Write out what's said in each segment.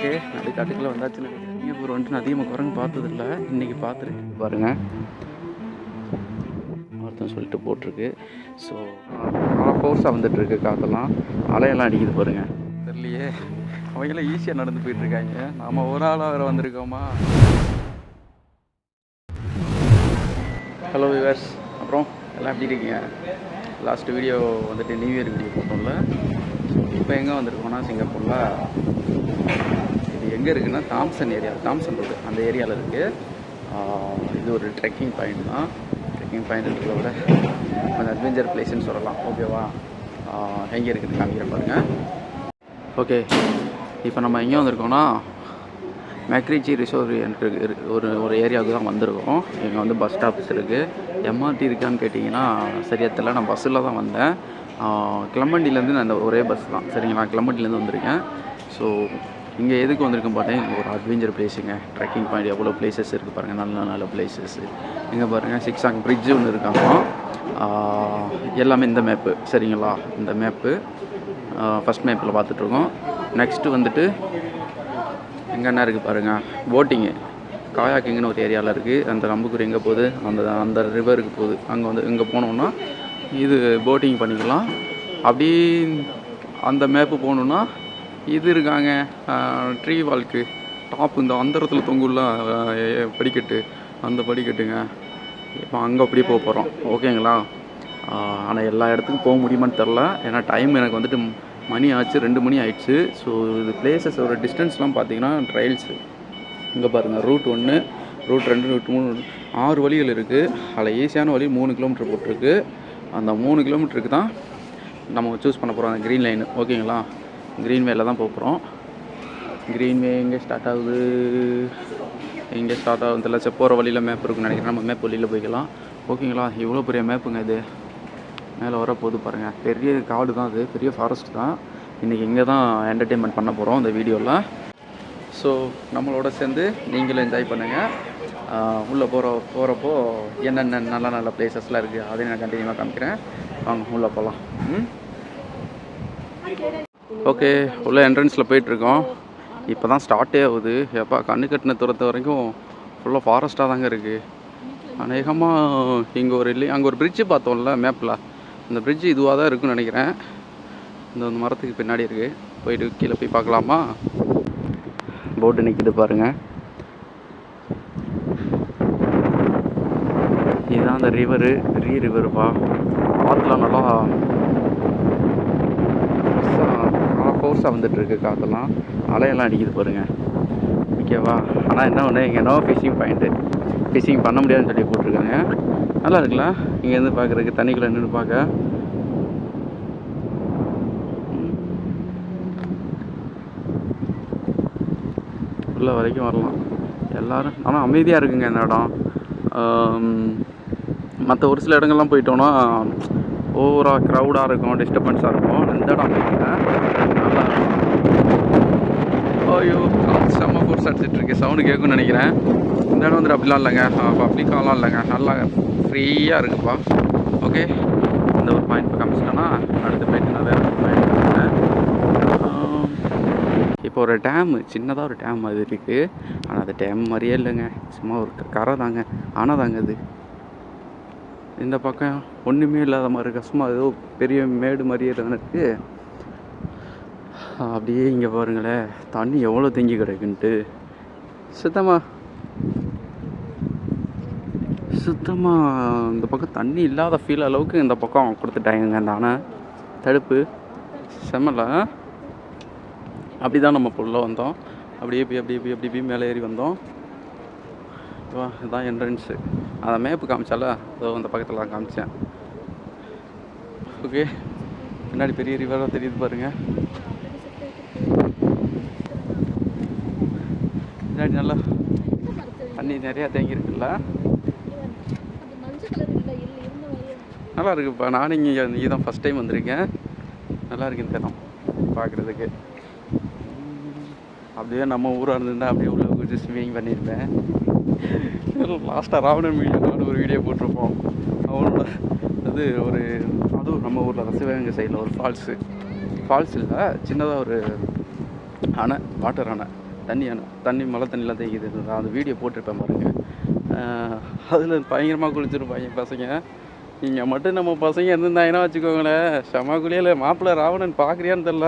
Okay, நடுக்காட்டுக்குள்ளே வந்தாச்சுன்னு நினைக்கிறேன். Singapore வந்துட்டு நான் அதிகமாக குரங்கு பார்த்ததில்ல, இன்றைக்கி பார்த்துருக்கு பாருங்கள். ஒருத்தன் சொல்லிட்டு போட்டிருக்கு. ஸோ நல்லா ஃபோர்ஸாக வந்துட்டுருக்கு, காற்றெல்லாம் அலையெல்லாம் அடிக்குது பாருங்கள். தெரியலையே, அவங்களாம் ஈஸியாக நடந்து போயிட்டுருக்காங்க, நாம் ஒரு ஆளாக வேறு வந்திருக்கோமா. ஹலோ வியூவர்ஸ், அப்புறம் எல்லாம் எப்படி இருக்கீங்க? லாஸ்ட்டு வீடியோ வந்துட்டு நியூ இயர் வீடியோ போட்டோம்ல. இப்போ எங்கே வந்திருக்கோம்னா சிங்கப்பூரில் இது எங்கே இருக்குதுன்னா தாம்சன் ஏரியா, தாம்சன் ரோடு அந்த ஏரியாவில் இருக்குது. இது ஒரு ட்ரெக்கிங் பாயிண்ட் தான். ட்ரெக்கிங் பாயிண்ட் இருக்கிறத விட கொஞ்சம் அட்வென்ச்சர் பிளேஸ்ன்னு சொல்லலாம். ஓகேவா, எங்கே இருக்குது காமிக்கிறேன் பாருங்கள். ஓகே, இப்போ நம்ம எங்கே வந்திருக்கோம்னா மெக்ரிச்சி ரிசோர்ட் ஒரு ஏரியாவுக்கு தான் வந்திருக்கோம். இங்கே வந்து பஸ் ஸ்டாப்ஸ் இருக்குது. எம்ஆர்டி இருக்கான்னு கேட்டிங்கன்னா சரியாக தெரியல. நான் பஸ்ஸில் தான் வந்தேன். கிளம்பண்டிலேருந்து நான் இந்த ஒரே பஸ் தான், சரிங்களா. கிளம்பண்டிலேருந்து வந்திருக்கேன். ஸோ இங்கே எதுக்கு வந்திருக்கேன் பார்த்தேன், ஒரு அட்வென்ச்சர் பிளேஸுங்க. ட்ரெக்கிங் பாயிண்ட் எவ்வளோ பிளேசஸ் இருக்குது பாருங்கள், நல்ல நல்ல பிளேசஸ்ஸு. இங்கே பாருங்கள், சிக்ஸாங் பிரிட்ஜு ஒன்று இருக்காங்க. எல்லாமே இந்த மேப்பு, சரிங்களா. இந்த மேப்பு ஃபஸ்ட் மேப்பில் பார்த்துட்ருக்கோம். நெக்ஸ்ட்டு வந்துட்டு எங்கே என்ன இருக்குது பாருங்கள், போட்டிங்கு காயாக்கிங்னு ஒரு ஏரியாவில் இருக்குது. அந்த நம்புக்குறி எங்கே போகுது, அந்த ரிவருக்கு போகுது. அங்கே வந்து இங்கே போனோம்னா இது போட்டிங் பண்ணிக்கலாம். அப்படி அந்த மேப்பு போகணுன்னா இது இருக்காங்க, ட்ரீ வால்க்கு டாப் இந்த அந்தரத்தில் தொங்குள்ள படிக்கட்டு, அந்த படிக்கட்டுங்க. இப்போ அங்கே அப்படியே போக போகிறோம், ஓகேங்களா. ஆனால் எல்லா இடத்துக்கும் போக முடியுமான்னு தெரில, ஏன்னா டைம் எனக்கு வந்துட்டு மணி ஆச்சு, 2 மணி ஆயிடுச்சு. ஸோ இது பிளேசஸ் ஒரு டிஸ்டன்ஸ்லாம் பார்த்தீங்கன்னா ட்ரையல்ஸு இங்கே பாருங்கள். ரூட் 1, ரூட் 2, ரூட் 3, 6 வழிகள் இருக்குது. அதில் ஈஸியான வழி 3 கிலோமீட்டர் போட்டிருக்கு. அந்த 3 கிலோமீட்டருக்கு தான் நம்ம சூஸ் பண்ண போகிறோம், அந்த க்ரீன் லைனு, ஓகேங்களா. க்ரீன் வேல தான் போக போகிறோம். க்ரீன் வே எங்கே ஸ்டார்ட் ஆகுது, எங்கே ஸ்டார்ட் ஆகுது தெரியல. சரி, போகிற வழியில் மேப் இருக்குன்னு நினைக்கிறேன், நம்ம மேப் வழியில் போய்க்கலாம், ஓகேங்களா. இவ்வளோ பெரிய மேப்புங்க இது, மேலே வர போது பாருங்கள். பெரிய காடு தான் அது, பெரிய ஃபாரஸ்ட் தான். இன்றைக்கி இங்கே தான் என்டர்டெயின்மெண்ட் பண்ண போகிறோம் இந்த வீடியோவில். ஸோ நம்மளோட சேர்ந்து நீங்களும் என்ஜாய் பண்ணுங்கள். உள்ளே போகிறப்போ என்னென்ன நல்ல நல்ல பிளேசஸ்லாம் இருக்குது அதையும் நான் கண்டினியூவாக காமிக்கிறேன். வாங்க உள்ளே போகலாம். ஓகே, உள்ளே என்ட்ரன்ஸில் போயிட்டுருக்கோம். இப்போ தான் ஸ்டார்ட்டே ஆகுது. எப்போ கண்ணு கட்டின தூரத்து வரைக்கும் ஃபுல்லாக ஃபாரஸ்ட்டாக தாங்க இருக்குது. அநேகமாக இங்கே அங்கே ஒரு பிரிட்ஜு பார்த்தோம்ல மேப்பில், அந்த பிரிட்ஜு இதுவாக தான் இருக்குன்னு நினைக்கிறேன். இந்த மரத்துக்கு பின்னாடி இருக்குது. போயிட்டு கீழே போய் பார்க்கலாமா. போட்டு நிற்கிது பாருங்கள். இதுதான் அந்த ரிவருப்பா. காற்றுலாம் நல்லா ஃபோர்ஸாக வந்துட்டுருக்கு, காற்றெல்லாம் அலையெல்லாம் அடிக்குது பாருங்கள், ஓகேவா. ஆனால் என்ன ஒன்று, இங்கே நோ ஃபிஷிங் பாயிண்ட்டு, ஃபிஷிங் பண்ண முடியாதுன்னு சொல்லி போட்டிருக்காங்க. நல்லா இருக்குல்ல இங்கேருந்து பார்க்குறதுக்கு, தண்ணிக்குள்ளே நின்று பார்க்க. உள்ள வரைக்கும் வரலாம் எல்லோரும். ஆனால் அமைதியாக இருக்குங்க இந்த இடம். மற்ற ஒரு சில இடங்கள்லாம் போயிட்டோன்னா ஓவராக க்ரௌடாக இருக்கும், டிஸ்டர்பன்ஸாக இருக்கும். இந்த இடம் அமைதிங்க, நல்லா இருக்கும். ஐயோ, காற்று செம்ம ஃபோர்ஸ் அடிச்சிட்ருக்கு, சவுண்டு கேட்கும்னு நினைக்கிறேன். இந்த இடம் வந்துட்டு அப்படிலாம் இல்லைங்க, பப்ளிக்காலாம் இல்லைங்க, நல்லா ஃப்ரீயாக இருக்குப்பா. ஓகே, இந்த ஒரு பாயிண்ட் இப்போ காமிச்சிட்டோன்னா அடுத்த போயிட்டு நான் வேறு பாயிண்ட் காமிச்சிட்டேன். இப்போ ஒரு டேமு, சின்னதாக ஒரு டேம் அது இருக்குது. ஆனால் அது டேம் மாதிரியே இல்லைங்க, சும்மா ஒரு கரை தாங்க. ஆனால் தாங்க அது இந்த பக்கம் ஒன்றுமே இல்லாத மாதிரி இருக்குது, சும்மா ஏதோ பெரிய மேடு மாதிரியே தானே இருக்குது. அப்படியே இங்கே பாருங்களேன், தண்ணி எவ்வளோ தேங்கி கிடக்குன்ட்டு. சுத்தமாக இந்த பக்கம் தண்ணி இல்லாத ஃபீல் அளவுக்கு இந்த பக்கம் கொடுத்துட்டாங்க அந்த அணை தடுப்பு. செம்மல அப்படி தான் நம்ம ஃபுல்லாக வந்தோம். அப்படியே மேலே ஏறி வந்தோம். இதுதான் என்ட்ரன்ஸு. அந்த மேப்பு காமிச்சால அதோ அந்த பக்கத்தில் தான் காமிச்சேன். ஓகே, பின்னாடி பெரிய ரிவராக தெரியுது பாருங்கள். பின்னாடி நல்லா தண்ணி நிறையா தேங்கியிருக்குல்ல, நல்லா இருக்குப்பா. நானும் இங்கே தான் ஃபஸ்ட் டைம் வந்திருக்கேன். நல்லா இருக்கு இந்த இடம் பார்க்குறதுக்கு. அப்படியே நம்ம ஊராக இருந்திருந்தால் அப்படியே உள்ள கொஞ்சம் ஸ்விம்மிங் பண்ணியிருப்பேன். லாஸ்ட்டாக ராவணன் மீடியாவில் ஒரு வீடியோ போட்டிருப்போம். அவனோட அதுவும் நம்ம ஊரில் தான் சிவகங்கை சைடில் ஒரு ஃபால்ஸ் இல்லை, சின்னதாக ஒரு அணை, வாட்டர் அணை. தண்ணி மழை தண்ணிலாம் தேய்க்குது. நான் அந்த வீடியோ போட்டிருப்பேன் பாருங்கள். அதில் பயங்கரமாக குளிச்சிருப்பாங்க பசங்க. இங்கே மட்டும் நம்ம பசங்க இருந்திருந்தாங்கன்னா வச்சுக்கோங்களேன், செம குளியல. மாப்பிள்ளை ராவணன் பார்க்குறியான்னு தெரில,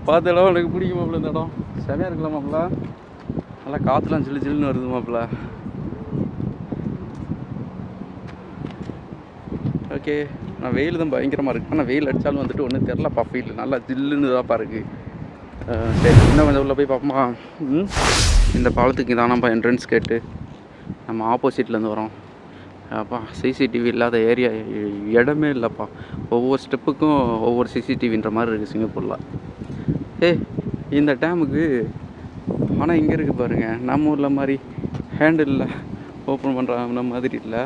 பார்த்த இடம் எனக்கு பிடிக்கும் மாப்பிள்ள. இந்த இடம் செமையாக இருக்கலாம் மாப்பிள்ள. நல்லா காற்றுலாம் ஜில்லு ஜில்லுன்னு வருது மாப்பிள்ள. ஓகே, நான் வெயில் தான் பயங்கரமாக இருக்குது. ஆனால் வெயில் அடித்தாலும் வந்துட்டு ஒன்றும் தெரிலப்பா, ஃபீல் நல்லா ஜில்லுன்னு தான்ப்பா இருக்குது. சரி, இன்னும் கொஞ்சம் உள்ளே போய் பார்ப்போமா? இந்த பாலத்துக்கு தானப்பா என்ட்ரன்ஸ் கேட்டு. நம்ம ஆப்போசிட்லேருந்து வரோம். அப்பா சிசிடிவி இல்லாத ஏரியா இடமே இல்லைப்பா. ஒவ்வொரு ஸ்டெப்புக்கும் ஒவ்வொரு சிசிடிவின்ற மாதிரி இருக்குது சிங்கப்பூரில். இந்த டேமுக்கு ஆனால் இங்கே இருக்குது பாருங்கள், நம்ம ஊரில் மாதிரி ஹேண்டிலில் ஓப்பன் பண்ணுற மாதிரி இல்லை.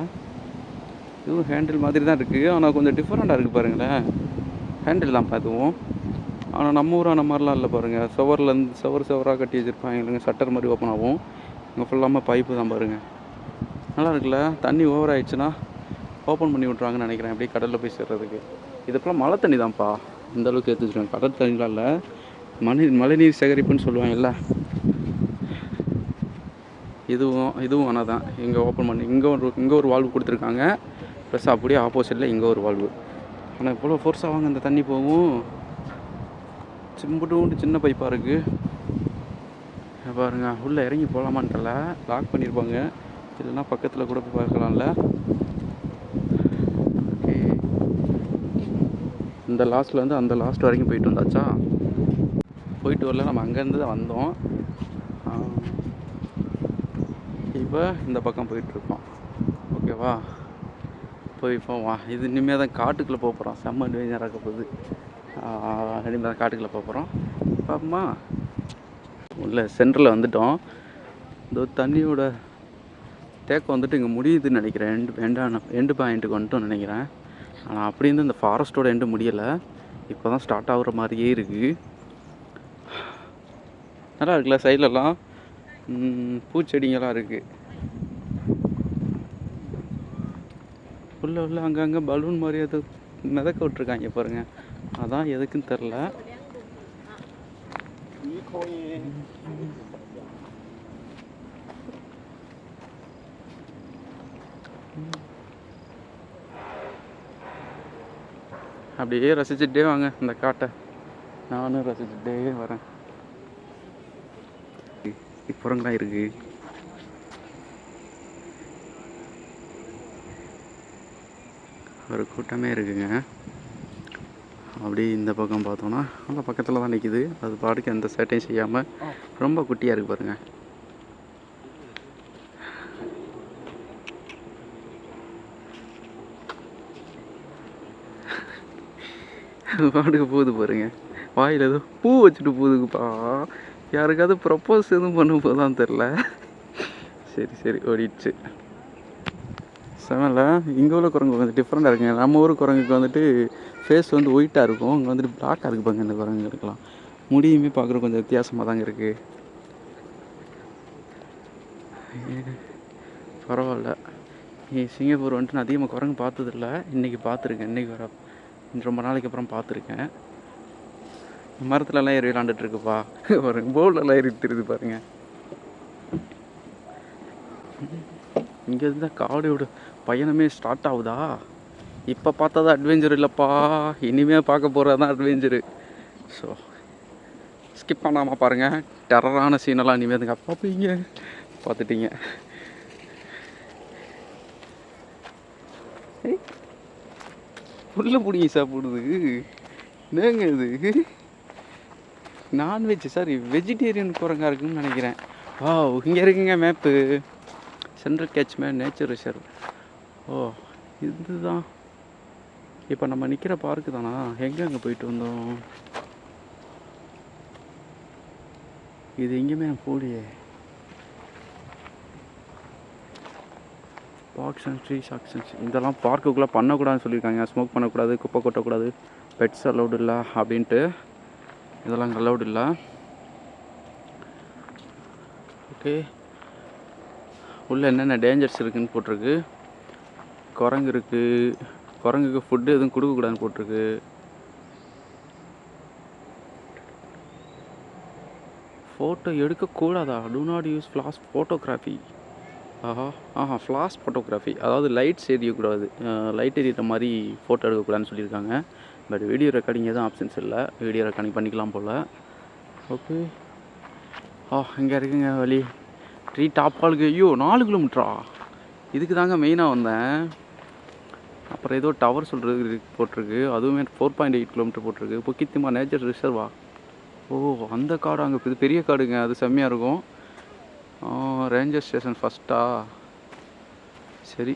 இதுவும் ஹேண்டில் மாதிரி தான் இருக்குது, ஆனால் கொஞ்சம் டிஃப்ரெண்ட்டாக இருக்குது பாருங்களேன். ஹேண்டில் தான் பார்த்துவோம், ஆனால் நம்ம ஊரான மாதிரிலாம் இல்லை பாருங்கள். சுவர்லேருந்து சுவராக கட்டி வச்சுருப்பாங்க இல்லைங்க, ஷட்டர் மாதிரி ஓப்பன் ஆகும். இங்கே ஃபுல்லாமல் பைப்பு தான் பாருங்கள். நல்லா இருக்குல்ல. தண்ணி ஓவர் ஆகிடுச்சுன்னா ஓப்பன் பண்ணி விட்ருவாங்கன்னு நினைக்கிறேன், அப்படியே கடலில் போய் சேர்றதுக்கு. இதுக்கெல்லாம் மழை தண்ணி தான்ப்பா, இந்த அளவுக்கு எடுத்து வச்சுருவாங்க. கடல் தண்ணிலாம் இல்லை, மழைநீர் சேகரிப்புன்னு சொல்லுவாங்கல்ல. இதுவும் ஆனால் தான் இங்கே ஓப்பன் பண்ணி இங்கே ஒரு வால்வு கொடுத்துருக்காங்க. ப்ளஸ் அப்படியே ஆப்போசிட்டில் இங்கே ஒரு வால்வு. ஆனால் இவ்வளோ ஃபோர்ஸாக வாங்க அந்த தண்ணி போகும். சிம்பிட்டு சின்ன பைப்பாக இருக்குது பாருங்க. உள்ளே இறங்கி போகலாமான்றல லாக் பண்ணியிருப்பாங்க, இல்லைன்னா பக்கத்தில் கூட போய் பார்க்கலாம்ல. ஓகே, இந்த லாஸ்ட்டில் வந்து அந்த லாஸ்ட் வரைக்கும் போயிட்டு வந்தாச்சா. போயிட்டு வரல, நம்ம அங்கேருந்து தான் வந்தோம். இப்போ இந்த பக்கம் போயிட்டுருக்கோம். ஓகேவா, போவா. இது இனிமேல் தான் காட்டுக்குள்ளே போக போகிறோம். செம்ம அட்வென்ச்சராக இருக்க போகுது. இனிமேல் தான் காட்டுக்குள்ளே போக போகிறோம். பாப்போமா. உள்ள சென்டரில் வந்துட்டோம். இந்த தண்ணியோட தேக்கம் வந்துட்டு இங்கே முடியுதுன்னு நினைக்கிறேன். எண்டு பாயிண்ட்டுக்கு வந்துட்டோம்னு நினைக்கிறேன். ஆனால் அப்படி இருந்து இந்த ஃபாரஸ்ட்டோட எண்டு முடியலை, இப்போ தான் ஸ்டார்ட் ஆகுற மாதிரியே இருக்குது. நல்லா இருக்குல்ல. சைட்லலாம் பூச்செடிங்கெல்லாம் இருக்குது. உள்ள அங்கங்கே பலூன் மாதிரி அது மிதக்க விட்ருக்காங்க பாருங்கள். அதான் எதுக்குன்னு தெரில. அப்படியே ரசிச்சுட்டே வாங்க இந்த காட்டை. நானும் ரசிச்சுட்டே வரேன். புறங்களாம் இருக்கு. ஒரு கூட்டமே இருக்குங்க. அப்படி இந்த பக்கம் பார்த்தோன்னா அந்த பக்கத்தில் தான் நிற்கிது. அது பாட்டுக்கு எந்த சேட்டையும் செய்யாமல் ரொம்ப குட்டியாக இருக்குது பாருங்கள். அது பாட்டுக்கு போகுது பாருங்கள். வாயில் ஏதோ பூ வச்சுட்டு போகுதுப்பா. யாருக்காவது ப்ரப்போஸ் எதுவும் பண்ண போதான் தெரில. சரி ஓடிடுச்சு. செமல்ல. இங்கே உள்ள குரங்கு வந்து டிஃப்ரெண்ட்டாக இருக்குங்க. நம்ம ஊர் குரங்குக்கு வந்துட்டு ஃபேஸ் வந்து ஒயிட்டாக இருக்கும், இங்கே வந்துட்டு பிளாக்காக இருக்குது பாருங்க. இந்த குரங்கு இருக்கலாம். முடியுமே பார்க்குற கொஞ்சம் வித்தியாசமாக தாங்க இருக்குது. பரவாயில்ல. சிங்கப்பூர் வந்துட்டு நான் அதிகமாக குரங்கு பார்த்ததில்ல. இன்றைக்கி பார்த்துருக்கேன். இன்றைக்கி ரொம்ப நாளைக்கு அப்புறம் பார்த்துருக்கேன். மரத்துலலாம் ஏறி விளாண்டுட்ருக்குப்பா. ஒரு போர்டெல்லாம் ஏறி தெரியுது பாருங்கள். இங்கே இருந்தால் காவடியோட பயணமே ஸ்டார்ட் ஆகுதா. இப்போ பார்த்தா தான் அட்வென்ச்சர் இல்லைப்பா, இனிமேல் பார்க்க போகிறது தான் அட்வென்ச்சரு. ஸோ ஸ்கிப் பண்ணாமல் பாருங்கள். டெரரான சீனெல்லாம் இனிமேல் அதுங்க பார்ப்பீங்க. பார்த்துட்டீங்க. உள்ள பிடிங்கி சாப்பிடுது. என்னங்க இது? நான்வெஜ், சாரி வெஜிடேரியன் குரங்காக இருக்குன்னு நினைக்கிறேன். இங்கே இருக்குங்க map. Central catchment nature reserve. இதுதான் இப்போ நம்ம நிற்கிற பார்க்கு தானா? எங்கே போயிட்டு வந்தோம்? இது எங்கேயுமே நான் போலியே. பார்க்ஸ் அண்ட் ட்ரீஸ் ஆக்ஷன்ஸ் இதெல்லாம் பார்க்குக்குள்ளே பண்ணக்கூடாதுன்னு சொல்லியிருக்காங்க. ஸ்மோக் பண்ணக்கூடாது, குப்பை கொட்டக்கூடாது, பெட்ஸ் அலௌடு இல்லை அப்படின்ட்டு. இதெல்லாம் அலௌடு இல்லை. ஓகே, உள்ளே என்னென்ன டேஞ்சர்ஸ் இருக்குதுன்னு போட்டிருக்கு. குரங்கு இருக்குது. குரங்குக்கு ஃபுட்டு எதுவும் கொடுக்கக்கூடாதுன்னு போட்டிருக்கு. ஃபோட்டோ எடுக்கக்கூடாதா? Do not use flash photography. Flash photography, அதாவது லைட்ஸ் எரியக்கூடாது. லைட் எரியிற மாதிரி ஃபோட்டோ எடுக்கக்கூடாதுன்னு சொல்லியிருக்காங்க. பட் வீடியோ ரெக்கார்டிங் எதுவும் ஆப்ஷன்ஸ் இல்லை. வீடியோ ரெக்கார்டிங் பண்ணிக்கலாம் போல். ஓகே. இங்கே இருக்குங்க வழி. ட்ரீ டாப் ஃபாலுக்கு. ஐயோ 4 கிலோமீட்டரா? இதுக்கு தாங்க மெயினாக வந்தேன். அப்புறம் ஏதோ டவர் சொல்கிறது போட்டிருக்கு. அதுவுமே 4.8 கிலோமீட்டர் போட்டிருக்கு. புக்கித்திமா நேச்சர் ரிசர்வா? அந்த காடு அங்கே இது பெரிய காடுங்க. அது செம்மையாக இருக்கும். ரேஞ்சர் ஸ்டேஷன் ஃபஸ்ட்டா? சரி.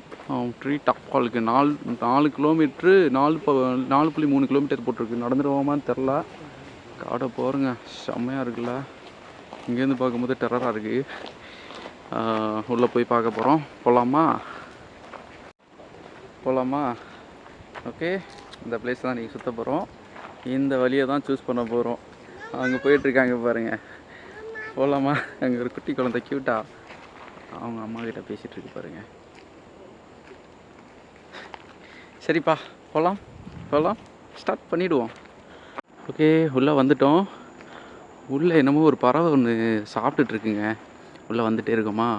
ட்ரீ டாப் ஃபாலுக்கு 4 கிலோமீட்ரு 4.3 கிலோமீட்டர் போட்டிருக்கு. நடந்துடுவோமான்னு தெரில. காடை போகிறேங்க. செம்மையாக இருக்குல்ல. இங்கேருந்து பார்க்கும்போது டெரராக இருக்குது. உள்ளே போய் பார்க்க போகிறோம். போகலாமா? ஓகே. இந்த பிளேஸ் தான் நீங்கள் சுற்ற போகிறோம். இந்த வழியை தான் சூஸ் பண்ண போகிறோம். அங்கே போயிட்டுருக்காங்க பாருங்கள். போகலாமா? அங்கே ஒரு குட்டி குழந்தை க்யூட்டா அவங்க அம்மா கிட்ட பேசிகிட்டு இருக்கு பாருங்கள். சரிப்பா, போகலாம். ஸ்டார்ட் பண்ணிவிடுவோம். ஓகே, உள்ளே வந்துட்டோம். உள்ளே என்னமோ ஒரு பறவை ஒன்று சாப்பிட்டுட்ருக்குங்க. உள்ளே வந்துகிட்டே இருக்கோமா?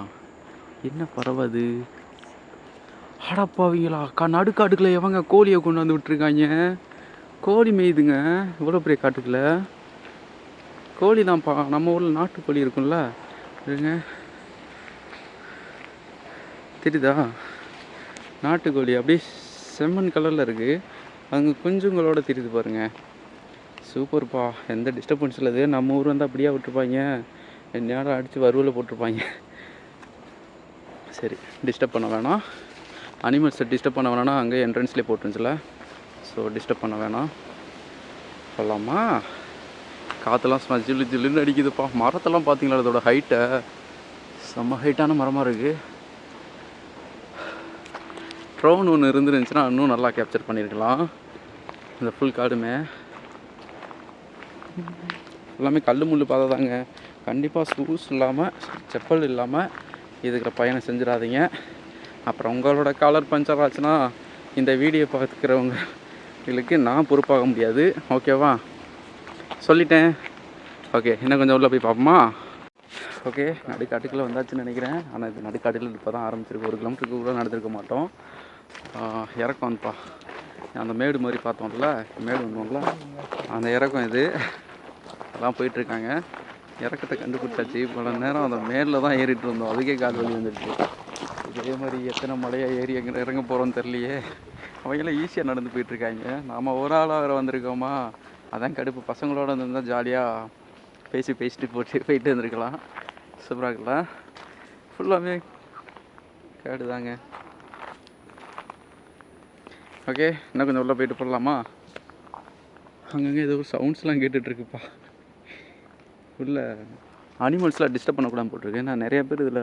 என்ன பறவை அது? அடப்பாவீங்களா, நடுக்காட்டுக்குள்ளே எவங்க கோழியை கொண்டு வந்து விட்டுருக்காங்க? கோழி மேய்துங்க இவ்வளோ பெரிய காட்டுக்குள்ளே. கோழி தான்ப்பா. நம்ம ஊரில் நாட்டுக்கோழி இருக்கும்ல, இருங்க தெரியுதா? நாட்டுக்கோழி அப்படியே செம்மண் கலரில் இருக்குது. அங்கே குஞ்சுங்களோட தெரியுது பாருங்கள். சூப்பர்ப்பா. எந்த டிஸ்டர்பன்ஸ் இல்லை. நம்ம ஊர் வந்து அப்படியே விட்டுருப்பாங்க. நேரம் அடித்து வறுவலை போட்டிருப்பாங்க. சரி, டிஸ்டர்ப் பண்ண வேணாம். அனிமல்ஸை டிஸ்டர்ப் பண்ண வேணாம்னா அங்கே என்ட்ரன்ஸ்லேயே போட்டுருந்துச்சுல. ஸோ டிஸ்டர்ப் பண்ண வேணாம். போகலாமா? காற்றெல்லாம் ஜில்லுன்னு அடிக்குதுப்பா. மரத்தெல்லாம் பார்த்தீங்களா? அதோட ஹைட்டை செம்ம ஹைட்டான மரமாக இருக்குது. ட்ரோன் ஒன்று இருந்துருந்துச்சுன்னா இன்னும் நல்லா கேப்சர் பண்ணியிருக்கலாம். இந்த ஃபுல் காடுமே எல்லாமே கல் முள் பார்த்தாதாங்க. கண்டிப்பாக ஷூஸ் இல்லாமல், செப்பல் இல்லாமல் இதுக்கு பயணம் செஞ்சிடாதீங்க. அப்புறம் உங்களோட காலர் பஞ்சர் ஆச்சுன்னா இந்த வீடியோ பார்த்துக்கிறவங்களுக்கு நான் பொறுப்பாக முடியாது. ஓகேவா? சொல்லிட்டேன். ஓகே, இன்னும் கொஞ்சம் உள்ளே போய் பார்ப்போமா? ஓகே, நடுக்காட்டுக்குள்ளே வந்தாச்சுன்னு நினைக்கிறேன். ஆனால் இது நடுக்காட்டுக்குள்ள இப்போ தான் ஆரம்பிச்சிருக்கு. 1 கிலோமீட்டருக்கு கூட நடந்திருக்க மாட்டோம். இறக்கம் வந்துப்பா. அந்த மேடு மாதிரி பார்த்தோம்ல, மேடு வந்தோம்ல, அந்த இறக்கம் இது. எல்லாம் போயிட்டுருக்காங்க. இறக்கத்தை கண்டுபிடிச்சாச்சு. பல நேரம் அந்த மேலில் தான் ஏறிட்டு இருந்தோம். அதுக்கே கால் வலி வந்துடுச்சு. இதே மாதிரி எத்தனை மலையாக ஏறி இறங்க போகிறோன்னு தெரியலையே. அவங்களாம் ஈஸியாக நடந்து போயிட்டுருக்காங்க. நாம் ஒரு ஆளாக வேறு வந்திருக்கோமா? அதான் கடுப்பு. பசங்களோட வந்துருந்தால் ஜாலியாக பேசிட்டு போயிட்டு வந்துருக்கலாம். சூப்பராக இருக்கலாம். ஃபுல்லாமே கேடு தாங்க. ஓகே, இன்னும் கொஞ்சம் உள்ளே போயிட்டு போடலாமா? அங்கங்கே ஏதோ சவுண்ட்ஸ்லாம் கேட்டுட்ருக்குப்பா. உள்ள அனிமல்ஸ்லாம் டிஸ்டர்ப் பண்ணக்கூடாது போட்டிருக்கு. நான் நிறைய பேர் இதில்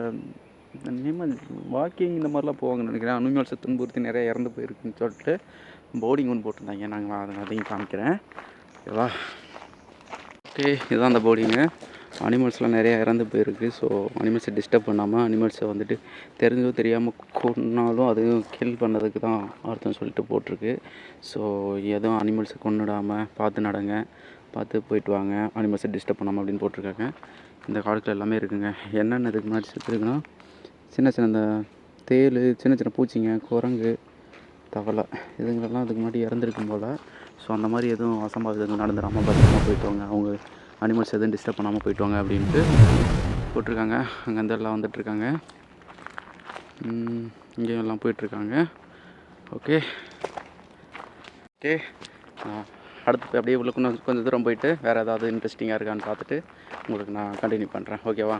அனிமல் வாக்கிங் இந்த மாதிரிலாம் போவாங்கன்னு நினைக்கிறேன். அனிமல்ஸை துன்புறுத்தி நிறைய இறந்து போயிருக்குன்னு சொல்லிட்டு போர்டிங் ஒன்று போட்டிருந்தாங்க. நாங்கள் அதையும் காமிக்கிறேன். ஓகேவா? ஓகே, இதுதான் அந்த போர்டிங்கு. அனிமல்ஸ்லாம் நிறையா இறந்து போயிருக்கு. ஸோ அனிமல்ஸை டிஸ்டர்ப் பண்ணாமல், அனிமல்ஸை வந்துட்டு தெரிஞ்சோ தெரியாமல் கொன்னாலும் அதுவும் கில் பண்ணதுக்கு தான் அர்த்தம் சொல்லிட்டு போட்டிருக்கு. ஸோ எதுவும் அனிமல்ஸை கொன்னுடாமல் பார்த்து நடங்க, பார்த்து போயிட்டு வாங்க, அனிமல்ஸை டிஸ்டர்ப் பண்ணாமல் அப்படின்னு போட்டிருக்காங்க. இந்த காடுகள் எல்லாமே இருக்குங்க. என்னென்ன இதுக்கு முன்னாடி செத்துருக்குன்னா, சின்ன இந்த தேள், சின்ன பூச்சிங்க, குரங்கு, தவளை இதுங்களெல்லாம் அதுக்கு முன்னாடி இறந்துருக்கும் போல். ஸோ அந்த மாதிரி எதுவும் அசம்பாவிதங்கள் நடந்துடாமல் பத்திரமா போயிட்டு வாங்க, அவங்க அனிமல்ஸ் எதுவும் டிஸ்டர்ப் பண்ணாமல் போயிட்டு வாங்க அப்படின்ட்டு போட்டிருக்காங்க. அங்கேருந்து எல்லாம் வந்துட்டுருக்காங்க. இங்கேயும் எல்லாம் போயிட்டுருக்காங்க. ஓகே, அடுத்து போய் அப்படியே உள்ள கொஞ்சம் தூரம் போயிட்டு வேறு ஏதாவது இன்ட்ரெஸ்டிங்காக இருக்கான்னு பார்த்துட்டு உங்களுக்கு நான் கண்டினியூ பண்ணுறேன். ஓகேவா?